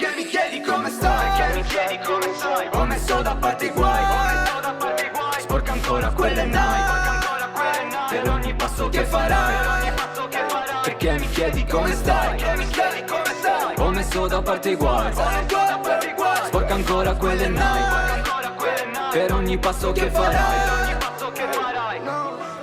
Perché mi chiedi come stai? Perché mi chiedi come stai? Ho messo da parte i guai, sporca ancora quelle Nike per ogni passo che farai. Perché mi chiedi come stai? Ho messo da parte i guai, sporca ancora quelle Nike per ogni passo che farai.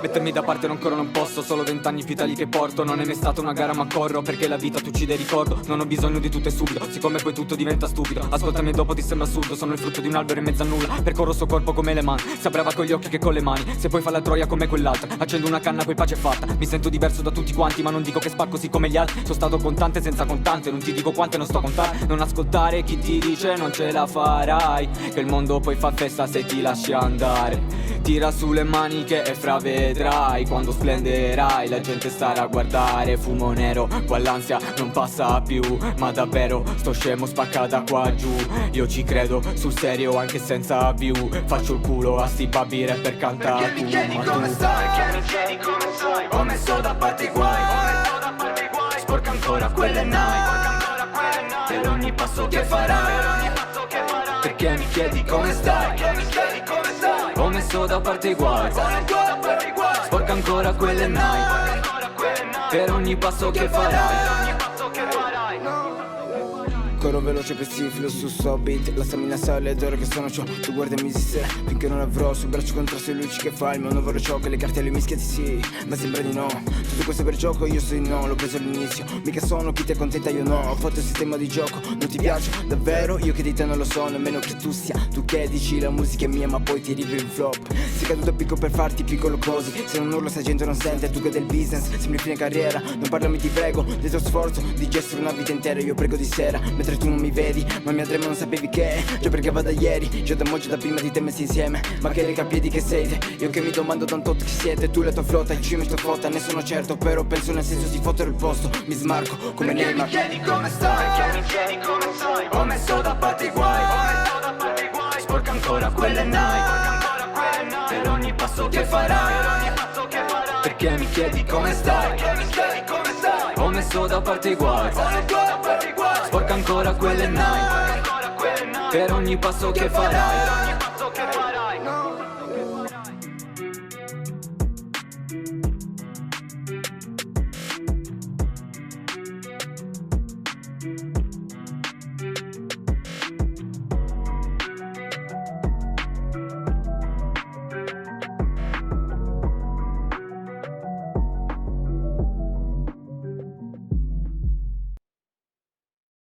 Mettermi da parte ancora non posso, solo 20 anni più tali che porto. Non è mai stata una gara ma corro, perché la vita ti uccide ricordo. Non ho bisogno di tutto e subito, siccome poi tutto diventa stupido. Ascoltami e dopo ti sembra assurdo, sono il frutto di un albero in mezzo a nulla. Percorro sto corpo come le mani, sia brava con gli occhi che con le mani. Se poi fa la troia come quell'altra, accendo una canna poi pace è fatta. Mi sento diverso da tutti quanti, ma non dico che spacco così come gli altri. Sono stato contante senza contante, non ti dico quante non sto a contare. Non ascoltare chi ti dice non ce la farai, che il mondo poi fa festa se ti lasci andare. Tira sulle maniche e fra vedrai, quando splenderai la gente starà a guardare. Fumo nero, qua l'ansia non passa più, ma davvero sto scemo spacca da qua giù. Io ci credo sul serio anche senza view, faccio il culo a sti babbi rapper canta. Perché mi chiedi come stai? Perché mi chiedi come stai? Ho messo da parte i guai, sporca ancora quelle Nike per ogni passo che farai. Perché mi chiedi come stai? Ho messo da parte i guai, sporca ancora quelle Nike per ogni passo che farai. Corro veloce per filo su so beat. La stamina sale ed ora che sono ciò. Tu guardami sera finché non avrò sul braccio contrasto le luci che fa il mio nuovo ciò. Che le carte alle mischiati sì, ma sembra di no. Tutto questo per gioco, io so di no. L'ho preso all'inizio, mica sono chi ti accontenta, io no. Ho fatto il sistema di gioco, non ti piace davvero? Io che di te non lo so, nemmeno che tu sia. Tu che dici la musica è mia ma poi ti arrivi in flop. Sei caduto piccolo per farti piccolo così. Se non urlo sta gente non sente, tu che del business sembri fine carriera. Non parlami ti prego, del tuo sforzo di gestire una vita intera. Io prego di sera, mentre tu non mi vedi, ma mia trema non sapevi che già perché va da ieri, già da mo' già da prima di te messi insieme. Ma che recapiedi che siete, io che mi domando tanto chi siete. Tu e la tua flotta, in cima sto fotta, ne sono certo. Però penso nel senso si fottere il posto, mi smarco come perché mi chiedi come stai? Perché mi chiedi come stai? Ho messo da parte i guai, sporca ancora quelle Nike per ogni passo che farai. Perché mi chiedi come stai? Ho messo da parte i guai, sporca ancora quelle Nike per ogni passo che farai.